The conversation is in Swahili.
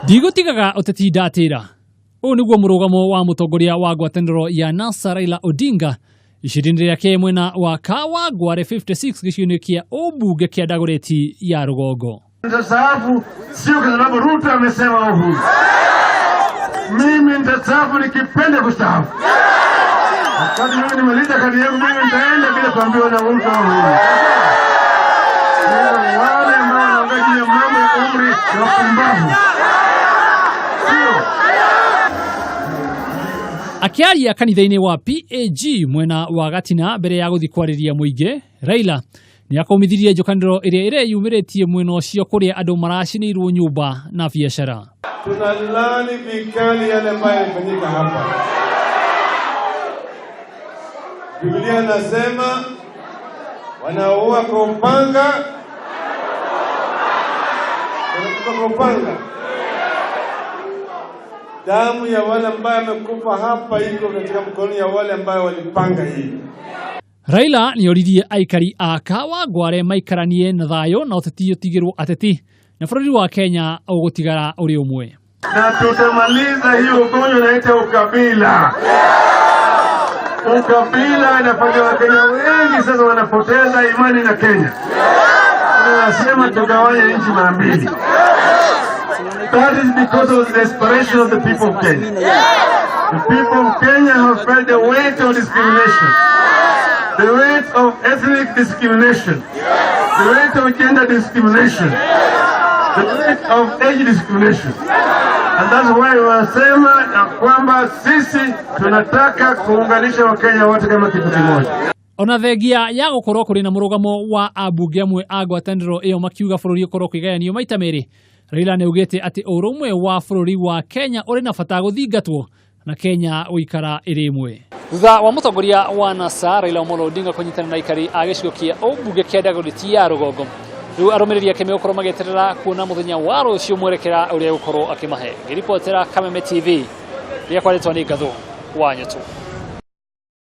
Ndugutigaga uteti ndatira. Ũũ nĩguo mũrũgamo wa mutongoria wa ngwataniro ya Nasa Raila Odinga icindini riake mwena wa Kawangware 56 gĩcigo-inĩ kia ũmbunge kia ndagiriiruo ya Rugongo. Nitastaafu sio kwa sababu Ruto amesema uhuru. Mimi nitastaafu nikipenda kustaafu. Wakati mimi nimaliza kazi yangu mimi nitaenda bila kuambiwa na Ruto uhuru. Wale ambao wanaangalia mambo ya umri na pumbavu. Akiaria kanitha-inĩ wa PAG mwena wa Gatina mbere ya guthi kwarĩria muingi, Raila ni akomithirie njokanĩro ĩrĩa ĩreyumĩrĩtie mwena ũcio kũrĩa andũ maracinĩirwo nyumba na biashara. Tunalani vikali yale ambayo yamefanyika hapa. Biblia nasema wanaua kwa upanga, kwa upanga. Damu ya wale ambao wamekufa hapa iko katika mkono ya wale ambao walipanga hii. Raila ni oririe aikari a Kawangware maikaranie na thayo na uteti utigirwo ateti na bũrũri wa Kenya ũgũtigara ũrĩ ũmwe. Na tutamaliza hiyo ugonjwa unaitwa ukabila. Ukabila inafanya Wakenya wengi sasa wanapoteza imani na Kenya. Tunasema tugawanye nchi mara mbili. That is because of the desperation of the people of Kenya. The people of Kenya have felt the weight of discrimination, the weight of ethnic discrimination, the weight of gender discrimination, the weight of age discrimination. And that's why wanasema ya kwamba sisi tunataka kuunganisha Wakenya wote kama kitu kimoja. Ona thengia ya gũkorwo kũrĩ na mũrũgamo wa ambunge amwe a ngwatanĩro ĩyo makiuga bũrũri ũkorwo kwĩgayanio maita merĩ, Raila nĩ augĩte atĩ ũrũmwe wa bũrũri wa Kenya ũrĩ na bata gũthingatwo na Kenya gũikara ĩrĩ ĩmwe. Thutha wa mutongoria wa Nasa Raila Odinga kũnyitana na aikari a gĩcigo kia ũmbunge kia ndagiriiruo ya Rugongo, rĩu arũmĩrĩri ake megũkorwo magĩeterera kuona mũthenya wa rũciũ mwerekera ũrĩa gũkorwo akĩmahe. Ngĩribotera Kameme TV, rĩakwa rĩtwa nĩ Ngatho wa Nyotu.